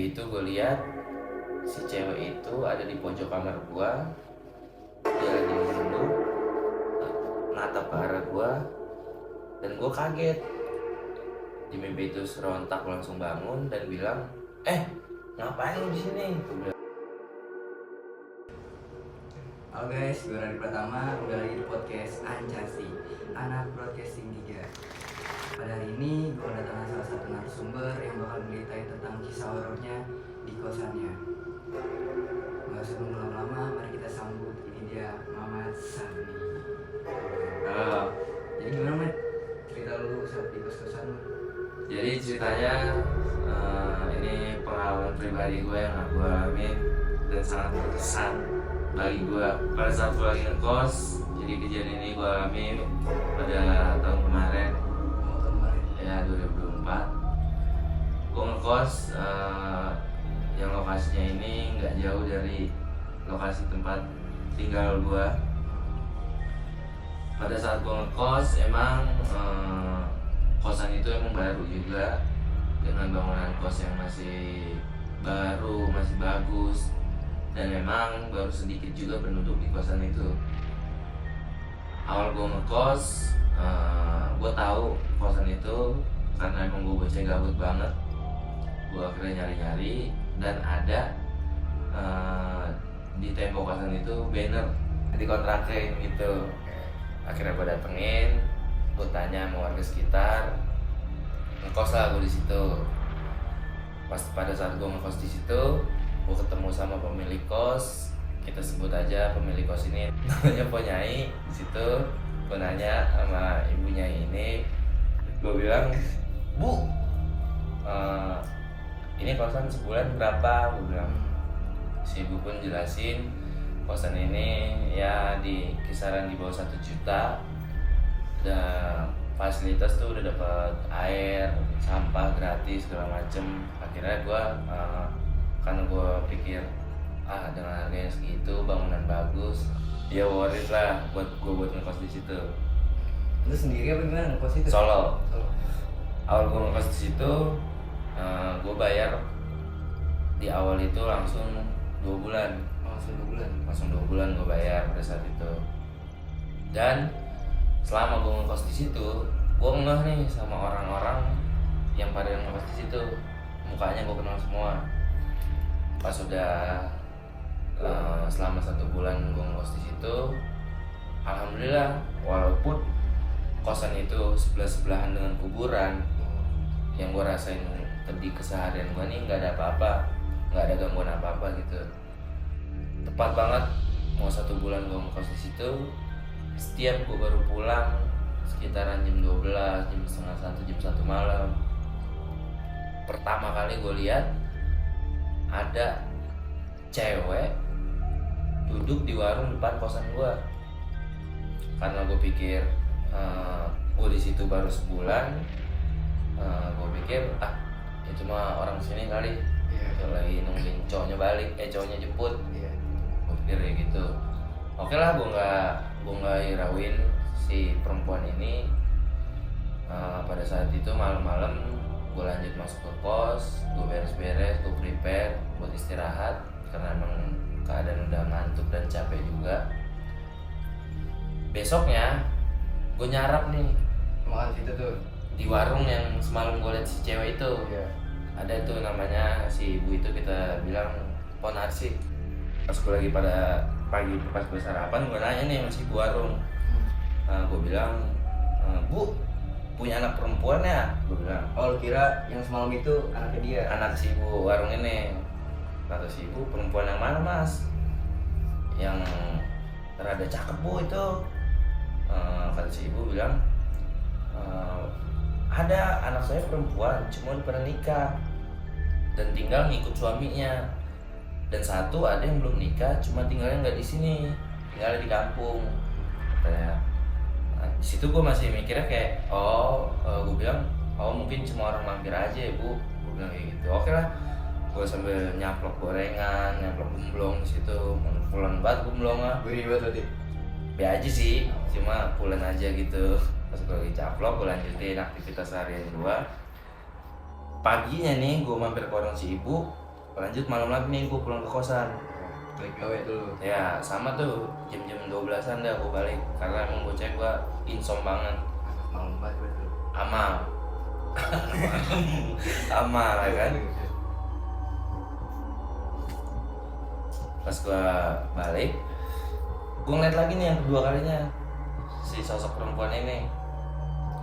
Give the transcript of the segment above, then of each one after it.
mimpi itu gue lihat si cewek itu ada di pojok kamar gue, dia lagi nunduk natap ke arah gue, dan gue kaget. Di mimpi itu serontak langsung bangun dan bilang, ngapain lu di sini? Halo guys, gue Radit Pratama, udah lagi di podcast Ancasi, anak broadcasting 3. Pada hari ini gue kedatangan salah satu narasumber yang bakal menceritain tentang kisah horornya di kosannya. Gak usah nunggu lama-lama, mari kita sambut. Ini dia Mamat Sani. Halo. Jadi gimana Mat? Cerita lu saat di kos-kosan lu. Jadi ceritanya ini pengalaman pribadi gue yang gue alamin dan sangat berkesan bagi gue pada saat gue lagi ngekos. Jadi kejadian ini gue alami pada tahun kemarin, ya 2024. Gue ngekos yang lokasinya ini nggak jauh dari lokasi tempat tinggal gue. Pada saat gue ngekos emang kosan itu emang baru juga, dengan bangunan kos yang masih baru, masih bagus, dan memang baru sedikit juga penduduk di kosan itu. Awal gue ngekos, gue tahu kosan itu karena emang gue bocah gabut banget. Gue akhirnya nyari-nyari dan ada di tembok kosan itu banner dikontrakin gitu. Akhirnya gue datengin, gue tanya sama warga sekitar, ngekos lah gue di situ. Pas pada saat gue ngekos di situ, gue ketemu sama pemilik kos. Kita sebut aja pemilik kos ini namanya Ponyai. Di situ gue nanya sama ibunya ini, gue bilang, "Bu, ini kosan sebulan berapa?" Gue bilang. Si ibu pun jelasin kosan ini ya di kisaran di bawah 1 juta. Dan fasilitas tuh udah dapat air, sampah gratis segala macem. Akhirnya gue karena gue pikir dengan harganya segitu, bangunan bagus, ya worth it lah buat gue buat ngekos di situ. Lu sendiri apa gimana ngekos itu? Solo. Awal gue ngekos di situ, gue bayar di awal itu langsung 2 bulan. Langsung 2 bulan gue bayar pada saat itu. Dan selama gue ngekos di situ, gue ngeh nih sama orang-orang yang pada ngekos di situ. Mukanya gue kenal semua. Pas sudah selama 1 bulan gue ngekos di situ, alhamdulillah, walaupun kosan itu sebelah-sebelahan dengan kuburan, yang gue rasain di keseharian gue nih nggak ada apa-apa, nggak ada gangguan apa-apa gitu. Tepat banget mau 1 bulan gue ngekos di situ. Setiap gue baru pulang sekitaran jam 12, jam setengah 1, jam 1 malam, pertama kali gue lihat ada cewek duduk di warung depan kosan gue. Karena gue pikir gue di situ baru sebulan, gue pikir itu mah orang sini kali, lagi nungguin cowoknya balik, cowoknya jemput. Gue pikir kayak gitu. Oke lah, gue nggak hirauin si perempuan ini. Pada saat itu malam-malam gue lanjut masuk ke kos, gue beres-beres, gue prepare buat istirahat karena emang keadaan udah ngantuk dan capek juga. Besoknya gue nyarap nih Makan situ tuh di warung yang semalam gue liat si cewek itu. Ada tuh namanya, si ibu itu kita bilang Ponarsi. Pas gue lagi pada pagi pas gue sarapan, gue nanya nih masih ibu warung. Gue bilang, "Bu, punya anak perempuan ya?" Gue bilang. Oh, lu kira yang semalam itu anaknya dia? Anak si ibu warung ini. Kata si ibu, "Perempuan yang mana mas?" "Yang rada cakep bu itu." Kata si ibu bilang, "Ada anak saya perempuan, cuma pernah nikah dan tinggal ngikut suaminya. Dan satu ada yang belum nikah, cuma tinggalnya nggak di sini, tinggalnya di kampung." Katanya. Di situ gue masih mikirnya kayak, gue bilang, mungkin cuma orang mampir aja ya bu. Gue bilang kayak gitu. Oke lah, gue sambil nyaplok gorengan, nyaplok gemblong di situ. Pulen banget gemblongnya. Gurih banget tadi. Be aja sih, cuma pulen aja gitu. Pas gue lagi caplok, gue lanjutin aktivitas harian gue. Paginya nih, gue mampir ke warung si ibu. Lanjut malam lagi nih gue pulang ke kosan. Balik gawe dulu. Ya sama tuh jam-jam 12-an dah gue balik. Karena emang bocah gue insom banget. Malam banget betul. Amal. Amal ya kan. Pas gue balik, gue ngeliat lagi nih yang kedua kalinya si sosok perempuan ini.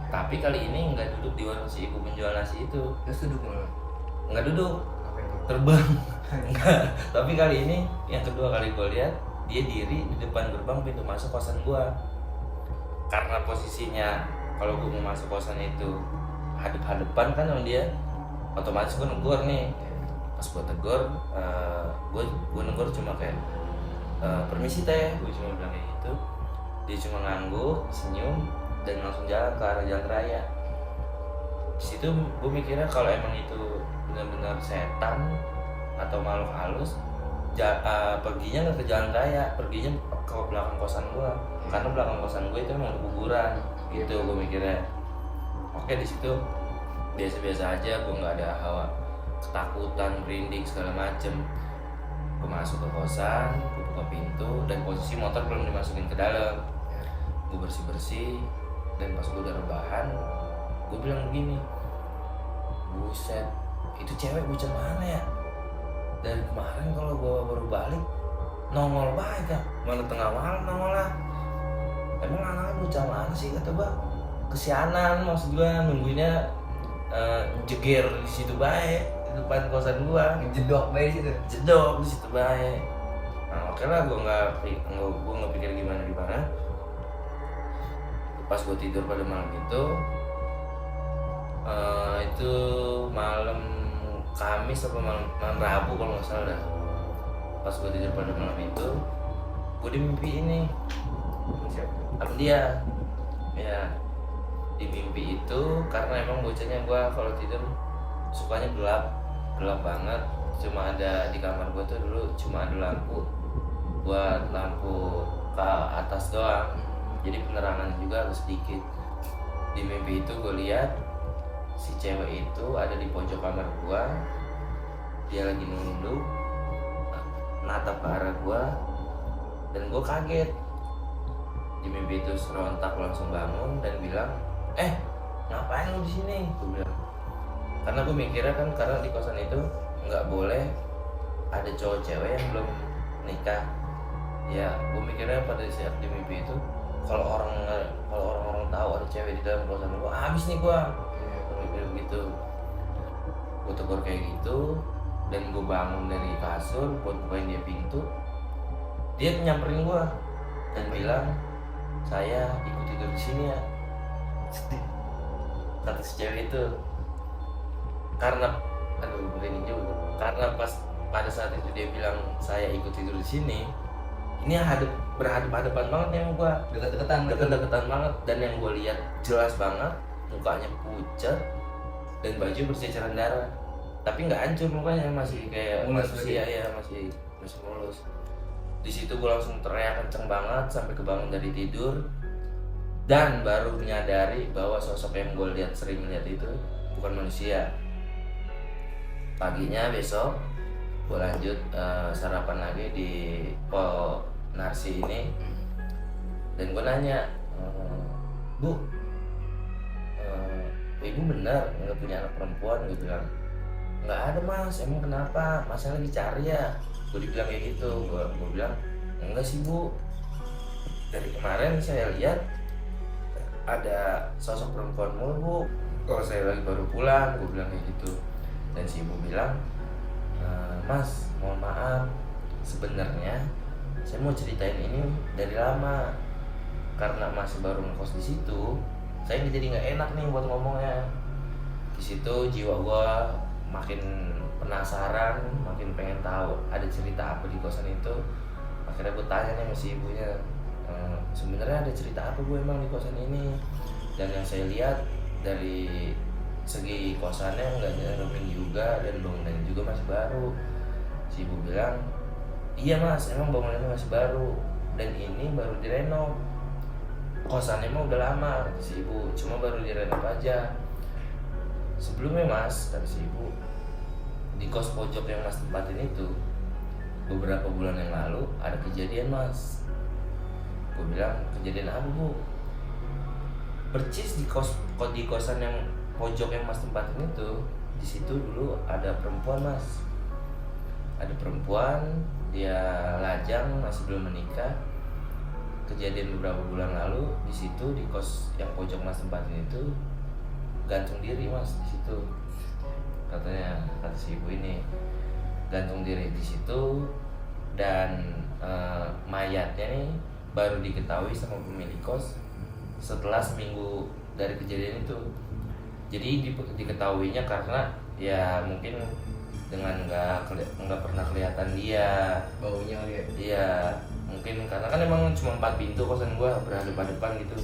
Tapi kali ini nggak duduk di warung si ibu penjual nasi itu. Terus duduk malam. Nggak duduk, Apa itu? terbang. Enggak. Tapi kali ini yang kedua kali gue lihat dia diri di depan gerbang pintu masuk kosan gue. Karena posisinya kalau gue mau masuk kosan itu hadap-hadapan kan sama dia, otomatis gue negur nih. Pas gue tegur, gue negur cuma kayak permisi teh, gue cuma bilang kayak gitu. Dia cuma ngangguk, senyum, dan langsung jalan ke arah jalan raya. Di situ gue mikirnya kalau emang itu benar-benar setan atau makhluk halus, perginya nggak ke jalan raya, perginya ke belakang kosan gue. Karena belakang kosan gue itu emang kuburan, gitu gue mikirnya. Oke, di situ biasa-biasa aja, gue nggak ada hawa ketakutan, merinding segala macem. Gue masuk ke kosan, gue buka pintu, dan posisi motor belum dimasukin ke dalam. Gue bersih-bersih, dan pas gue udah rebahan, gue bilang begini, buset, itu cewek bocah mana ya? Dari kemarin kalau gue baru balik, nongol banget ya, mana tengah malam nongol lah. Emang anaknya bocah mana sih, kata gue. Kesianan, maksud gue nungguinnya jeger di situ baik, di depan kosan gue. Jedok bae situ. Jedok di situ baik. Nah, oke lah, gue nggak pikir gimana. Pas gue tidur pada malam itu malam Kamis atau malam Rabu kalau nggak salah dah. Pas gue tidur pada malam itu, gue dimimpi ini Siapa? sama dia. Ya, di mimpi itu karena emang bocahnya gue kalau tidur sukanya gelap banget. Cuma ada di kamar gue tuh dulu cuma ada lampu buat lampu ke atas doang, jadi penerangan juga agak sedikit. Di mimpi itu gue lihat si cewek itu ada di pojok kamar gue, dia lagi nunduk natap ke arah gue, dan gue kaget. Di mimpi itu serontak langsung bangun dan bilang, ngapain lu di sini? Gue bilang, karena gue mikirnya kan karena di kosan itu nggak boleh ada cowok cewek yang belum nikah. Ya, gue mikirnya pada saat di mimpi itu kalau orang-orang tahu ada cewek di dalam kosan gue, habis nih gue. Mikir begitu. Gue tegur kayak gitu, dan gue bangun dari kasur buat bukain dia pintu. Dia nyamperin gue dan bilang, saya ikut tidur di sini ya. Kata si cewek itu. Karena begini juga. Karena pada saat itu dia bilang saya ikut tidur di sini, ini berhadapan banget nih sama gue, deket-deketan banget, dan yang gue lihat jelas banget mukanya pucat dan baju berceceran darah, tapi nggak hancur mukanya, masih kayak mulus manusia ya, masih mulus. Di situ gue langsung teriak kenceng banget sampai kebangun dari tidur, dan baru menyadari bahwa sosok yang gue sering lihat itu bukan manusia. Paginya besok gue lanjut sarapan lagi di Pol Narsi ini, dan gue nanya, Bu, ibu benar nggak punya anak perempuan? Gue bilang, nggak ada mas. Emang kenapa? Masa lagi cari ya? Gue dibilang kayak gitu. Gue bilang, enggak sih bu, dari kemarin saya lihat ada sosok perempuan mulu bu, kalau saya lagi baru pulang. Gue bilang kayak gitu. Dan si ibu bilang, mas mohon maaf, sebenarnya saya mau ceritain ini dari lama, karena masih baru ngekos di situ, saya jadi nggak enak nih buat ngomongnya. Di situ jiwa gua makin penasaran, makin pengen tahu ada cerita apa di kosan itu. Akhirnya gue tanya nih sama si ibunya, sebenarnya ada cerita apa gue emang di kosan ini? Dan yang saya lihat dari segi kosannya nggak direnovin juga, dan bangunannya juga masih baru. Si ibu bilang, iya mas, emang bangunannya masih baru, dan ini baru direnov. Kosannya mah udah lama, kata si ibu, cuma baru direnov aja. Sebelumnya mas, kata si ibu, di kos pojok yang mas tempatin itu beberapa bulan yang lalu ada kejadian mas. Gue bilang kejadian apa bu? Percis di kosan yang pojok yang mas tempatin itu, di situ dulu ada perempuan mas. Ada perempuan, dia lajang masih belum menikah. Kejadian beberapa bulan lalu di situ di kos yang pojok mas tempatin itu gantung diri mas di situ. Katanya kata si ibu ini gantung diri di situ dan mayatnya nih baru diketahui sama pemilik kos setelah seminggu dari kejadian itu. Jadi diketahuinya karena ya mungkin dengan nggak pernah kelihatan dia baunya ya. Iya mungkin karena kan emang cuma 4 pintu kosan gua berhadapan-depan gitu,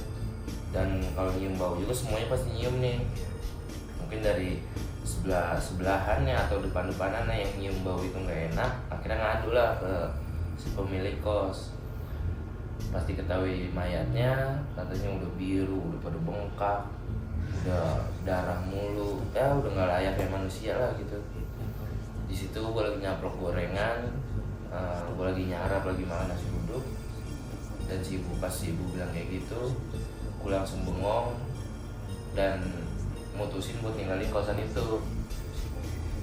dan kalau nyium bau juga semuanya pasti nyium nih. Mungkin dari sebelahannya atau depan-depanannya yang nyium bau itu nggak enak, akhirnya ngadu lah ke si pemilik kos. Pasti ketahui mayatnya katanya udah biru, udah pada bengkak, udah darah mulu, ya udah nggak layak kayak manusia lah gitu. Di situ gue lagi nyaplok gorengan, gue lagi nyarap lagi makan nasi uduk, dan si ibu bilang kayak gitu, gue langsung bengong dan mutusin buat ninggalin kosan itu.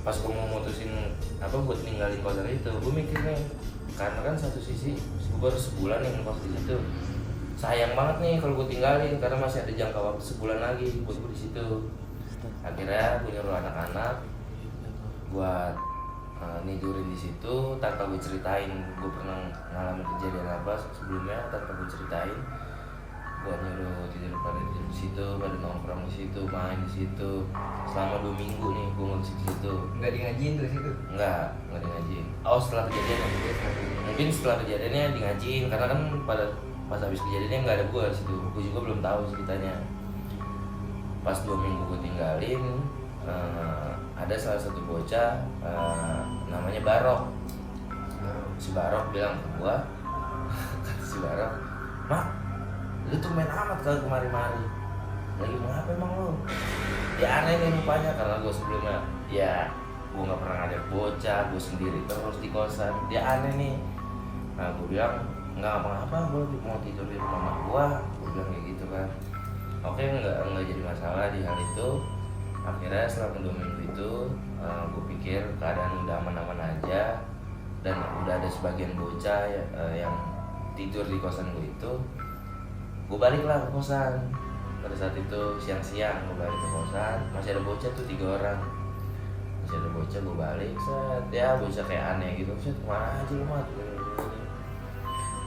Pas gue mau mutusin buat ninggalin kosan itu, gue mikir nih, karena kan satu sisi gue baru sebulan yang ngekos di situ, sayang banget nih kalau gue tinggalin karena masih ada jangka waktu sebulan lagi buat gue di situ. Akhirnya gue nyuruh anak-anak buat nidurin di situ tanpa gue ceritain gue pernah ngalamin kejadian apa sebelumnya, tanpa gue ceritain. Gue nyuruh tidur di situ, pada nongkrong di situ, main di situ selama 2 minggu nih gue ngurus di situ. Nggak di ngajiin tuh situ? Nggak di ngajiin. Oh setelah kejadian mungkin setelah kejadiannya di ngajiin, karena kan pas habis kejadiannya nggak ada gue di situ. Gue juga belum tahu ceritanya. Pas 2 minggu gue tinggalin, ada salah satu bocah namanya Barok. Si Barok bilang ke gue, kata si Barok, "Mak, lu tuh main amat kalau kemari-mari, lagi mau apa emang lu?" Ya aneh nih rupanya, karena gue sebelumnya ya gue nggak pernah ngajak bocah, gue sendiri terus di kosan. Dia aneh nih. Nah gue bilang nggak apa-apa, gue mau tidur di rumah gue bilang kayak gitu kan. Oke, nggak jadi masalah di hal itu. Akhirnya selama 2 minggu itu gue pikir keadaan udah aman-aman aja, dan udah ada sebagian bocah yang tidur di kosan gue itu. Gue baliklah ke kosan. Pada saat itu siang-siang gue balik ke kosan, masih ada bocah tuh 3 orang. Masih ada bocah, gue balik, set, ya bocah kayak aneh gitu, set, kemana aja lu mat?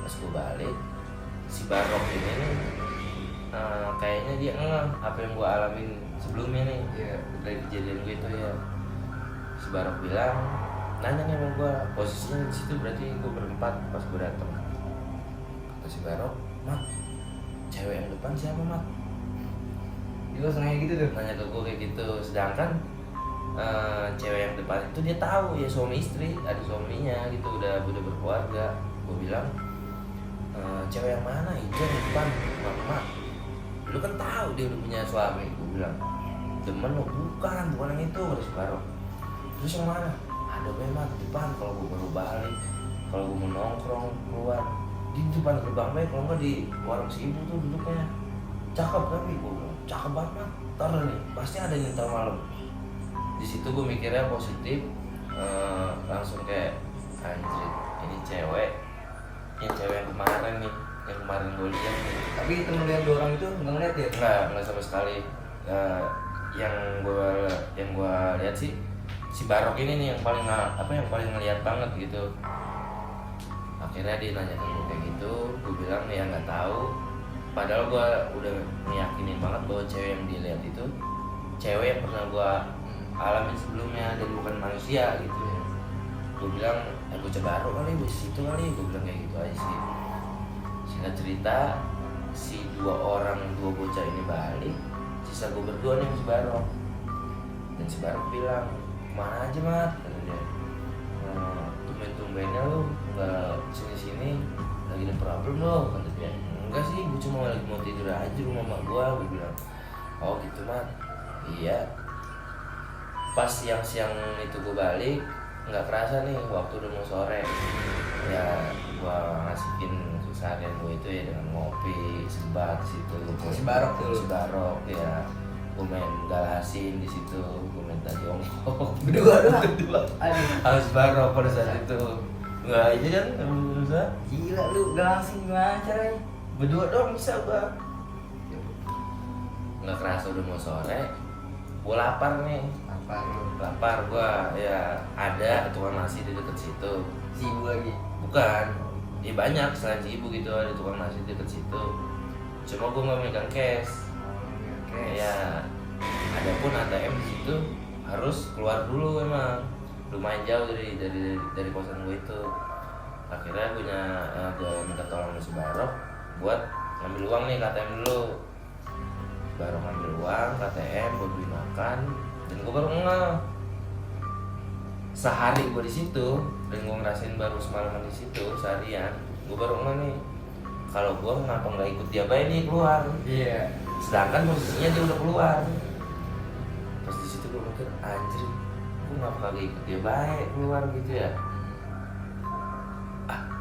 Pas gue balik, si Barok ini nih kayaknya dia ngeh apa yang gue alamin sebelumnya nih, ya, dari kejadian gue itu ya. Si Barok bilang, nanya nih sama gue, posisinya di situ berarti gue berempat pas gue datang. Kata si Barok, "Mat, cewek yang depan siapa mat?" Dia langsung nanya gitu tuh? Nanya ke gue kayak gitu. Sedangkan cewek yang depan itu dia tahu ya suami istri, ada suaminya gitu, udah berkeluarga. Gue bilang, "Cewek yang mana? Itu yang depan, mak. Lu kan tahu dia udah punya suami." Gue bilang, "Demen lo?" Bukan yang itu," kata si Barok. "Terus yang mana?" "Ada memang di depan, kalau gue baru balik, kalau gue mau nongkrong keluar di depan gerbang baik, kalau nggak di warung si ibu tuh duduknya. Cakep tapi." Gue bilang, "Cakep banget, ntar nih pasti ada yang ntar malam." Di situ gue mikirnya positif, langsung kayak anjir, ini cewek yang kemarin nih, yang kemarin gue lihat nih. Tapi temen lihat 2 orang itu nggak ngeliat ya? Nggak sama sekali. Yang gue lihat sih si Barok ini nih yang paling ngeliat banget gitu. Akhirnya dia nanya ke gue kayak gitu, gue bilang ya nggak tahu. Padahal gue udah meyakinin banget bahwa cewek yang dilihat itu cewek yang pernah gue alamin sebelumnya dan bukan manusia gitu ya. Gue bilang, bocah baru kali, bocah situ kali, gue bilang kayak gitu aja sih. Singkat cerita, si 2 bocah ini balik, sisa gue berdua nih sama si Barok. Dan si Barok bilang, "Kemana aja mat?" kata dia. "Tumben-tumbennya lu nggak sini-sini, lagi ada problem lo," kata dia. "Enggak sih, gue cuma lagi mau tidur aja di rumah mak gue," gue bilang. "Oh gitu mat." "Iya." pas siang-siang itu gue balik nggak kerasa nih waktu udah mau sore. Ya gue ngasihin seharian gue itu ya dengan ngopi sebat situ. Sebarok tuh. Sebarok ya. Gue main galasin di situ, gue minta jongkok. Berdua doang. Aduh. Harus barok pada saat itu. Nggak aja kan, bisa. Gila lu, gak langsung gimana caranya? Berdua doang bisa gua. Nggak kerasa udah mau sore. Gua lapar nih. Apa lu? Lapar gua, ya ada tukang nasi di deket situ. Si ibu lagi. Bukan, ya banyak selain si ibu gitu ada tukang nasi di deket situ. Cuma gua nggak megang cash. Oke. Ya, ada pun ATM di situ harus keluar dulu emang. Lumayan jauh dari kosan gue itu. Akhirnya gue minta tolong si Barok buat ngambil uang nih ke ATM dulu. Baru ngambil uang ke ATM buat beli makan dan gue baru ngeh. Sehari gue di situ dan gue ngerasain baru semalaman di situ seharian. Gue baru ngeh nih kalau gue ngapa nggak ikut dia baik nih keluar. Iya. Sedangkan posisinya dia udah keluar. Pas di situ gue mikir anjir, gue ngapa kagak ikut dia baik keluar gitu ya.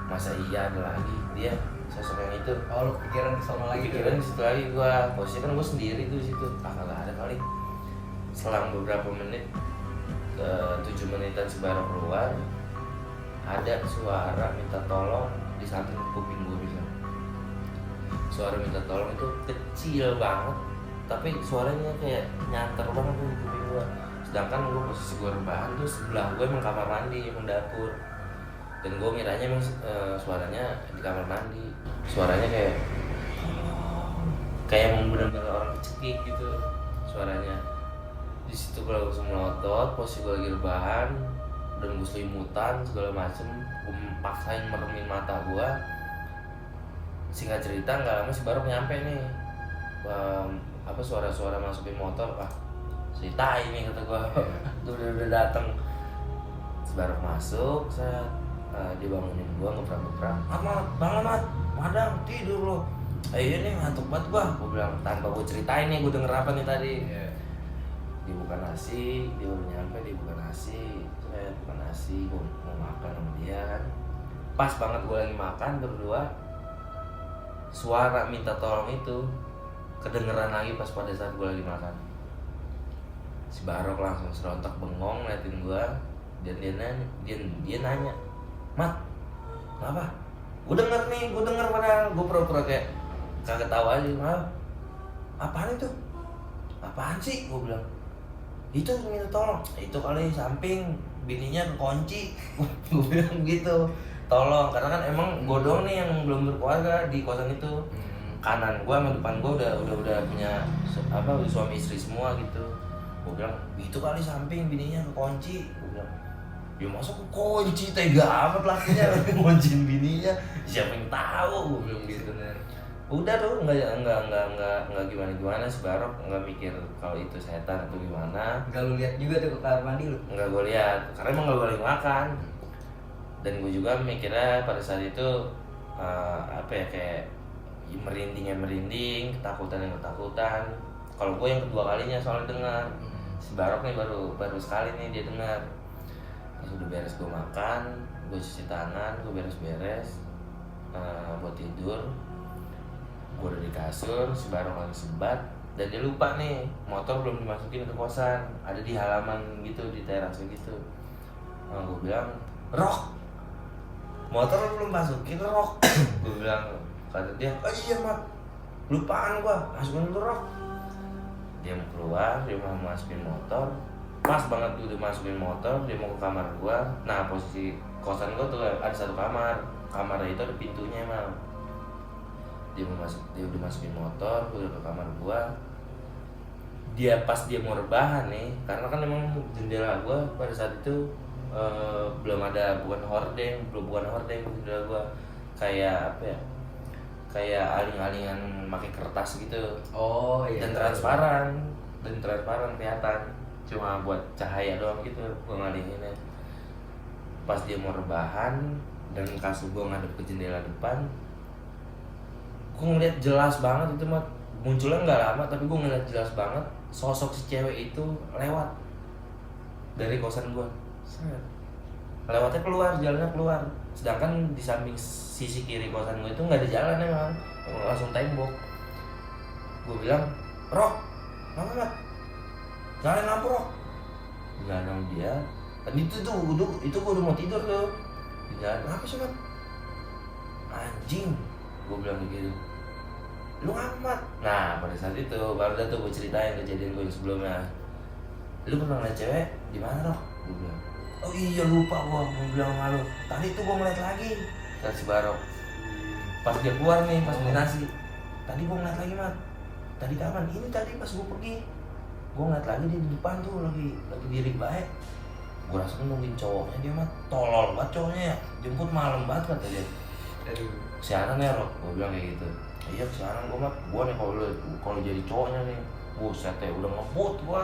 Masa iya ada lagi dia sosok yang itu. Oh lu pikiran kesana lagi tuh. Pikiran di situ lagi gue, posisi kan gue sendiri tuh di situ. Kagak ada kali. Selang beberapa menit, 7 menitan sebarang keluar, ada suara minta tolong di samping kuping gue bisa. Suara minta tolong itu kecil banget, tapi suaranya kayak nyanter banget tuh di kuping gue. Sedangkan gue posisi gue rebahan tuh sebelah gue emang kamar mandi, emang dapur. Dan gue ngiranya emang suaranya di kamar mandi. Suaranya kayak emang bener-bener orang kecekik gitu suaranya. Di situ gue langsung melotot, posisi gue lagi rebahan dan gue selimutan segala macem. Gue paksain meremin mata gue. Singkat cerita nggak lama si Barok nyampe nih. Suara-suara masukin motor, si tai nih kata gue. udah dateng. Si Barok masuk, dia bangunin gue ngeprak-ngeprak. Bangun madang tidur lo. Iya nih ngantuk banget gue bilang tanpa gue ceritain nih gue denger apa nih tadi. Dia buka nasi, dia baru nyampe dia buka nasi. Saya buka nasi, gue mau makan sama dia kan. Pas banget gue lagi makan berdua, suara minta tolong itu kedengeran lagi pas pada saat gue lagi makan. Si Barok langsung serontak bengong ngeliatin gue dan dia nanya, "Mat, kenapa?" Gue denger padahal gue pura-pura kayak kagak tahu aja. Apaan itu? Apaan sih? Gue bilang, itu minta tolong. Itu kali samping bininya kekunci. Gue bilang gitu. Tolong, karena kan emang gue doang nih yang belum berkeluarga di kosan itu. Kanan gue sama depan gue udah punya suami istri semua gitu. Gue bilang itu kali samping bininya kekunci. Gue bilang ya masa kekunci, tega amat lakinya ngunciin bininya, siapa yang tahu. Gue bilang gitu. Udah tuh nggak gimana si Barok nggak mikir kalau itu setan atau gimana. Nggak lu lihat juga tuh ke kamar mandi lu? Nggak gue lihat karena emang nggak boleh makan. Dan gue juga mikirnya pada saat itu kayak merinding, ketakutan. Kalau gue yang kedua kalinya soalnya dengar. Si Barok nih baru sekali nih dia dengar. Pas udah beres gue makan, gue cuci tangan, gue beres-beres buat tidur. Gue udah di kasur, si Barok lagi sebat dan dia lupa nih motor belum dimasukin ke kosan, ada di halaman gitu, di teras gitu. Gue bilang, "Rok, motor belum masukin Rok." Gue bilang, kata dia, "Oh iya Mat, lupaan gua, masukin dulu Rok." Dia mau keluar, dia mau masukin motor. Pas banget udah masukin motor, dia mau ke kamar gua. Nah posisi kosan gua tuh ada satu kamar. Kamarnya itu ada pintunya emang. Dia udah masukin motor, gua udah ke kamar gua. Pas dia mau rebahan nih, karena kan emang jendela gua pada saat itu belum ada, bukan hordeng jendela gua, kayak apa ya, kayak aling-alingan pakai kertas gitu. Oh iya. Dan transparan kelihatan, cuma buat cahaya doang gitu gua ngalinginnya. Pas dia mau rebahan dan kasur gua ngadep ke jendela depan, gua ngeliat jelas banget itu mah, munculnya nggak lama tapi gua ngeliat jelas banget sosok si cewek itu lewat dari kosan gue. Lewatnya keluar, jalannya keluar. Sedangkan di samping sisi kiri kosan gue itu nggak ada jalan emang langsung tembok. Gue bilang, Rok, kenapa Mat? Nyalain lampu Rok. Bilang sama dia. Dan itu gue udah mau tidur tuh. Dia, kenapa sih Mat? Anjing, gue bilang begitu. Lu amat. Nah pada saat itu baru dah tuh gue ceritain kejadian gue yang sebelumnya. Lu pernah ngeliat cewek di mana Rok? Gue bilang, oh iya lupa gue mau bilang sama lu. Tadi tuh gue ngeliat lagi. Kata si Barok. Pas dia keluar nih, pas nasi. Tadi gue ngeliat lagi Mat. Tadi kapan? Ini tadi pas gue pergi. Gue ngeliat lagi dia di depan tuh lagi diri baik. Gue rasa nungguin cowoknya dia Mat. Tolol banget cowoknya ya. Jemput malam banget kata dia. Aduh. Kesianan ya Rok, gue bilang kayak gitu. Iya kesianan gue Mat. Gue nih kalau jadi cowoknya nih, buset ya udah ngebut gue.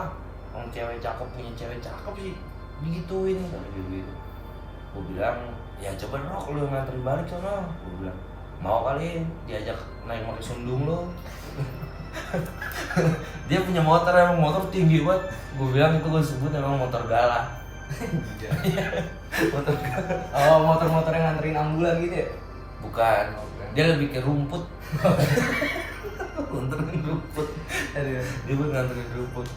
Orang cewek cakep punya cewek cakep sih digituin kata dia begitu. Gue bilang ya coba Rok lu nganterin balik sono. Gue bilang mau kali diajak naik pakai sundung lo. Dia punya motor, emang motor tinggi banget. Gue bilang itu gue sebut emang motor galah. Motor galah. Oh, motor-motor yang nganterin ambulan gitu ya? Bukan, dia lebih ke rumput. Nganterin rumput. Dia buat nganterin rumput.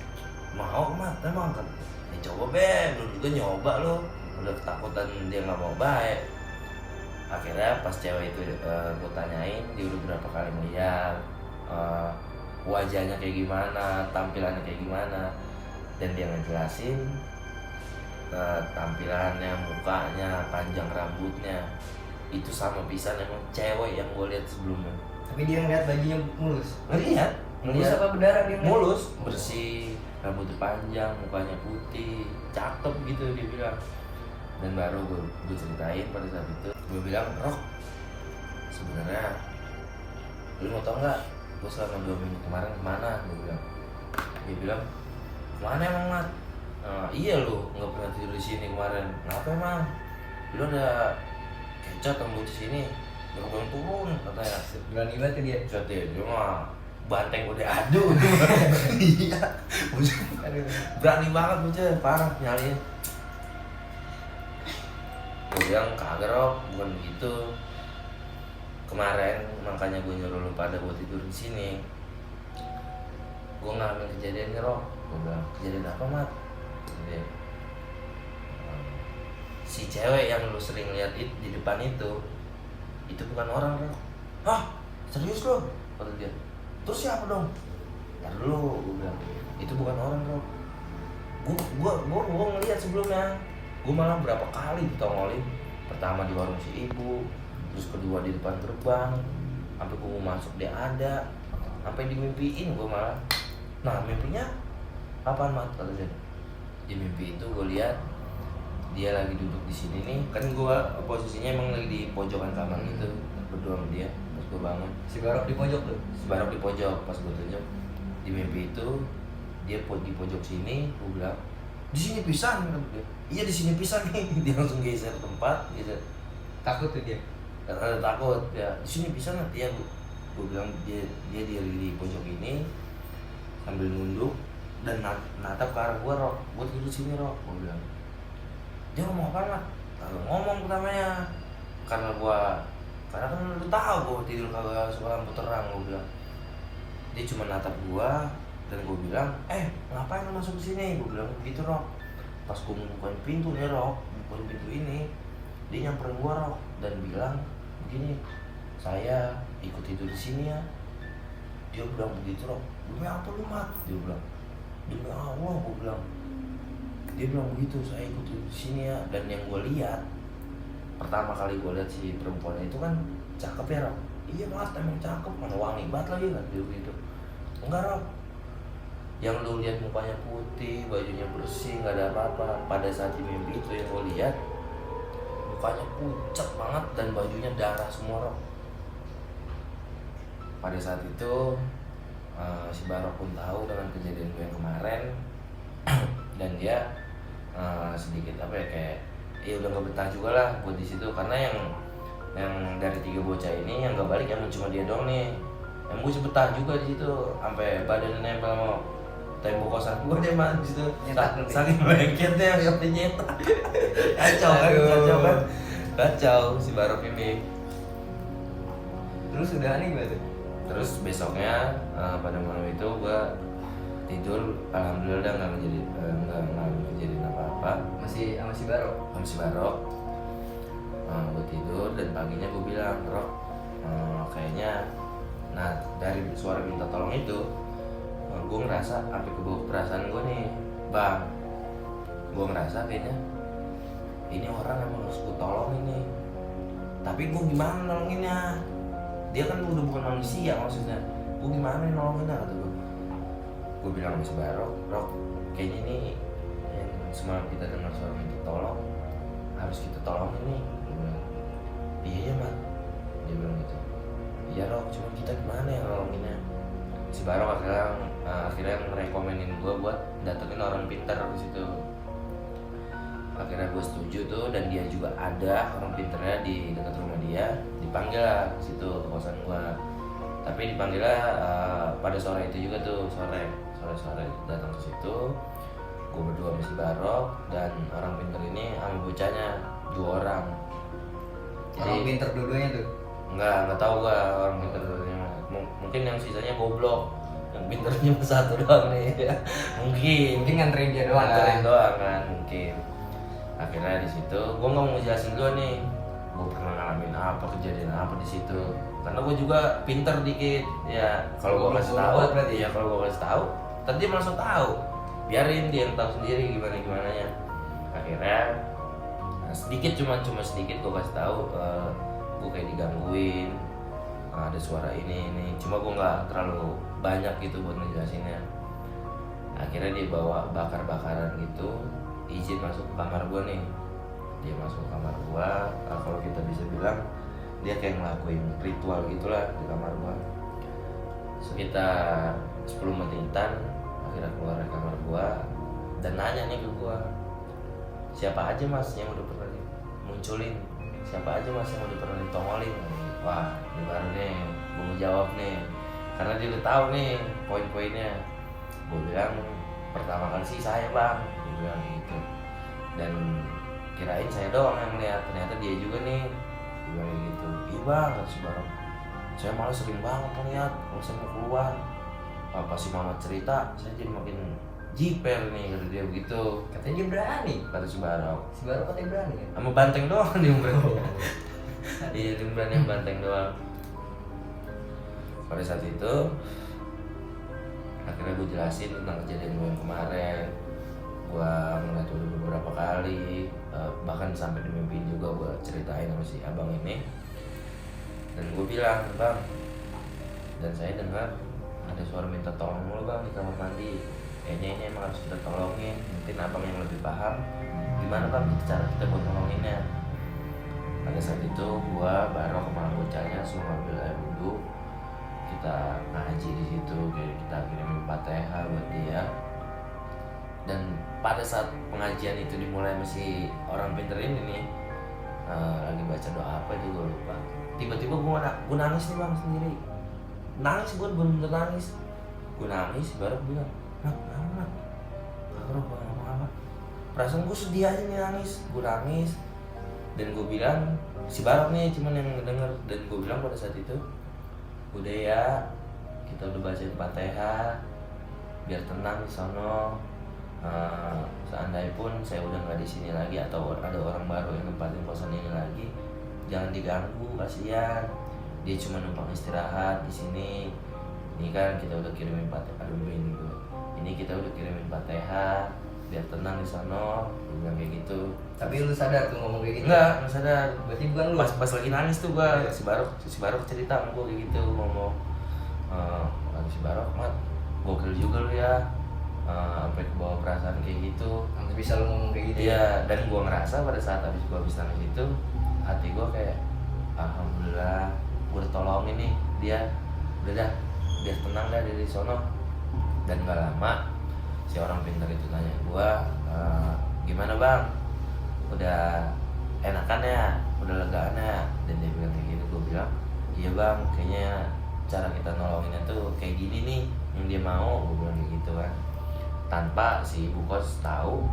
Mau Mat, emang kan? Ya coba be, lu juga nyoba lo. Udah ketakutan dia nggak mau baik. Akhirnya pas cewek itu gue tanyain dia udah berapa kali melihat, wajahnya kayak gimana, tampilannya kayak gimana, dan dia ngejelasin tampilannya, mukanya, panjang rambutnya itu sama pisan emang cewek yang gue lihat sebelumnya. Tapi dia ngeliat bajunya mulus. Mulus apa berdarah dia ngeliat? Mulus, bersih, rambutnya panjang, mukanya putih, cakep gitu dia bilang. Dan baru gue ceritain pada saat itu, gue bilang, Rok, sebenarnya lu mau tau nggak gue selama 2 minggu kemarin kemana? Gue bilang. Dia bilang, kemana emang Mat? Iya lu nggak pernah tidur di sini kemarin. Kenapa emang? Lu ada kecot yang di sini, belum turun katanya. Berani banget dia. Dia mah banteng udah adu. Iya, berani banget bocah, parah nyaliin. Gue bilang kagak Rok, bukan begitu. Kemarin makanya gue nyuruh lu pada buat tidur di sini. Gue ngalamin kejadiannya Rok. Gue bilang kejadian apa Mat? Dia, si cewek yang lu sering lihat di depan itu bukan orang Rok. Hah? Serius lo? Kata dia. Terus siapa dong? Ntar dulu, gue bilang. Itu bukan orang Rok. Gue ngeliat sebelumnya. Gue malah berapa kali ditongolin. Pertama di warung si ibu, terus kedua di depan gerbang, sampai gue mau masuk dia ada, sampai dimimpiin gue malah. Nah mimpinya apaan Mat? Kata dia. Di mimpi itu gue lihat dia lagi duduk di sini nih, kan gue posisinya emang lagi di pojokan kamar gitu, berdua sama dia. Pas gue bangun, Si Barok di pojok tuh. si Barok di pojok. Pas gue tunjuk di mimpi itu dia di pojok sini. Gue bilang di sini pisan kan dia. Iya di sini pisan nih. Dia langsung geser tempat gitu. Takut tuh dia. Karena takut ya di sini pisan nanti ya. Gue bilang dia di pojok ini sambil nunduk dan natap ke arah gue. Rok, gue tidur sini Rok. Gue bilang dia ngomong apa Mat? Kagak ngomong pertamanya karena kan lu tahu gue tidur kagak suka lampu terang. Gue bilang dia cuma natap gue dan gue bilang ngapain lu masuk sini? Gue bilang begitu Rok. Pas gue bukain pintu nih Rok, bukain pintu ini, dia nyamperin gue Rok dan bilang begini, saya ikut tidur di sini ya. Dia bilang begitu Rok. Demi apa lu Mat? Dia bilang demi Allah. Gue bilang. Dia bilang begitu, saya ikut tidur di sini ya. Dan yang gue lihat pertama kali gue lihat si perempuan itu kan cakep ya Rok. Iya Mas, emang cakep, mana wangi banget lagi kan dia begitu. Enggak Rok, yang lu lihat mukanya putih, bajunya bersih, nggak ada apa-apa. Pada saat di mimpi itu yang gue lihat mukanya pucat banget dan bajunya darah semua Rok. Pada saat itu si Barok pun tahu dengan kejadian gue yang kemarin. Dan dia sedikit apa ya, kayak ya udah nggak betah juga lah buat di situ, karena yang dari 3 bocah ini yang nggak balik emang cuma dia doang nih. Yang gue betah juga di situ sampai badannya nempel sama tembok kosan gue deh man di situ. Nyetak lu. Saking lengketnya yang nyetak. Kacau kan, Aduh. kacau kan. Kacau si Barok ini. Terus udah nih gimana tuh? Terus besoknya pada malam itu gue tidur, alhamdulillah nggak kejadian apa-apa. Masih sama si Barok. Sama si Barok. Gue tidur dan paginya gue bilang, Rok, kayaknya, nah dari suara minta tolong itu, gue ngerasa sampai ke bawah perasaan gue nih, Bang. Gue ngerasa kayaknya ini orang emang harus gue tolong ini. Tapi gue gimana nolonginnya? Dia kan udah bukan manusia maksudnya. Gue gimana nolonginnya kata gue. Gue bilang sama si Barok, Rok, kayaknya ini yang semalam kita dengar suara minta tolong harus kita tolong ini. Gue bilang, iya Mat. Dia bilang gitu. Iya Rok, cuma kita gimana yang nolonginnya? Si Barok akhirnya ngerekomenin gue buat datengin orang pintar di situ. Akhirnya gue setuju tuh, dan dia juga ada orang pinternya di dekat rumah dia. Dipanggil lah ke situ ke kosan gue. Tapi dipanggilnya pada sore itu juga tuh, sore datang ke situ. Gue berdua sama si Barok dan orang pinter ini sama bocahnya 2 orang. Orang pinter dua-duanya tuh. Nggak tahu gue orang pinter dulunya. Mungkin yang sisanya goblok, yang pinternya satu doang nih. mungkin nganterin dia doang nganterin doang kan mungkin. Akhirnya di situ gue nggak mau ngejelasin dulu nih gue pernah ngalamin apa, kejadian apa di situ, karena gue juga pinter dikit ya. Kalau gue kasih tahu berarti ya, kalau gue kasih tahu tadi dia langsung tahu, biarin dia yang tahu sendiri gimana nya. Akhirnya sedikit, cuma sedikit gue kasih tahu, gue kayak digangguin, ada suara ini, cuma gue nggak terlalu banyak gitu buat ngejelasinnya. Akhirnya dia bawa bakar-bakaran gitu, izin masuk ke kamar gue nih. Dia masuk ke kamar gue, kalau kita bisa bilang dia kayak ngelakuin ritual gitulah di kamar gue. Sekitar 10 menitan akhirnya keluar dari kamar gue dan nanya nih ke gue, siapa aja mas yang udah pernah munculin, siapa aja mas yang udah pernah ditongolin. Wah ini baru nih gue mau jawab nih, karena dia udah tahu nih poin-poinnya. Gue bilang pertama kali sih saya bang, gue bilang gitu, dan kirain saya doang yang lihat, ternyata dia juga nih. Gue bilang gitu, iya bang kata si Barok, saya malah sering banget lihat kalau saya mau keluar. Pas si mama cerita saya jadi makin jiper nih, kata dia begitu. Katanya dia berani. Kata si Barok, Si Barok katanya berani kan? sama banteng doang dia berani. Iya dia berani sama banteng doang. Pada saat itu akhirnya gue jelasin tentang kejadian gue yang kemarin. Gue ngeliat udah beberapa kali, bahkan sampai dimimpiin juga gue ceritain sama si abang ini. Dan gue bilang, bang, dan saya dengar ada suara minta tolong mulu bang di kamar mandi. Kayaknya ini emang harus kita tolongin. Mungkin abang yang lebih paham gimana bang cara kita buat nolonginnya. Pada saat itu gue baru sama bocahnya semua ngambil air wudhu, kita ngaji di situ, kayak kita kirimin Fatihah buat dia. Dan pada saat pengajian itu dimulai masih orang pinter ini nih, lagi baca doa apa itu gue lupa. Tiba-tiba gue nangis nih bang sendiri. Nangis, gue bener-bener nangis. Gue nangis, baru bilang, Mat, baru apa? Perasaan gue sedih aja nih nangis. Gue nangis. Dan gue bilang, si Barok nih cuman yang ngedenger. Dan gue bilang pada saat itu, udah ya, kita udah bacain Fatihah, biar tenang di sono. Seandainya pun saya udah nggak di sini lagi atau ada orang baru yang nempatin kosan ini lagi, jangan diganggu, kasihan. Dia cuma numpang istirahat di sini. Ini kan kita udah kirimin Fatihah, aduh ini gue. Ini kita udah kirimin Fatihah, biar tenang di sono. Gue bilang kayak gitu. Tapi lu sadar tuh ngomong kayak gitu? Nggak sadar. Berarti bukan lu? Pas lagi nangis tuh gue, si Barok cerita sama gue kayak gitu, ngomong, si Barok, Mat, gokil juga lu ya. Sampai ke bawah perasaan kayak gitu. Sampai bisa lu ngomong kayak gitu? Iya, dan gue ngerasa pada saat habis nangis itu, hati gue kayak, alhamdulillah, gue udah tolongin nih dia, udah dah, biar tenang dah dari sono. Dan gak lama, si orang pintar itu tanya gue, gimana bang, udah enakan ya, udah legaan ya? Dan dia bilang kayak gitu. Gue bilang, iya bang, kayaknya cara kita nolonginnya tuh kayak gini nih, yang dia mau. Gue bilang kayak gitu kan. tanpa si ibu kos tahu.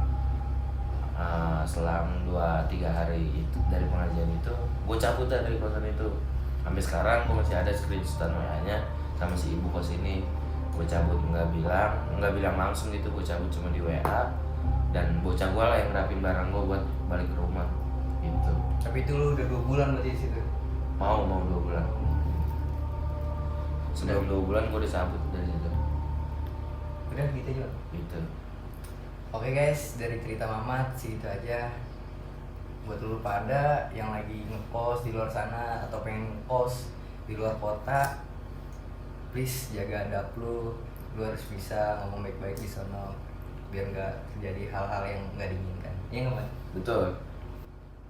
Selang 2-3 hari itu dari pengajian itu gue cabut dari kosan itu. Sampai sekarang gue masih ada screenshotan WA-nya sama si ibu kos ini. Gue cabut nggak bilang langsung gitu, gue cabut cuma di WA, dan bocah gue lah yang ngerapin barang gue buat balik ke rumah gitu. Tapi itu lu udah 2 bulan berarti di situ. Mau 2 bulan. Sebelum 2 bulan gue disabut dari situ. Udah gitu aja. Gitu. Oke guys, dari cerita Mamat segitu aja. Buat lu pada yang lagi ngekos di luar sana atau pengen ngekos di luar kota, please jaga adab lu. Lu harus bisa ngomong baik-baik di sono biar nggak terjadi hal-hal yang nggak diinginkan. Iya nggak, Man? Betul.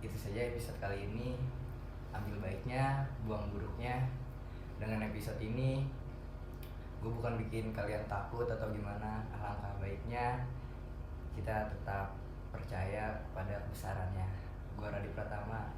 Itu saja episode kali ini. Ambil baiknya, buang buruknya. Dengan episode ini gue bukan bikin kalian takut atau gimana. Alangkah baiknya kita tetap percaya pada kebesarannya. Gue Radhi Pratama.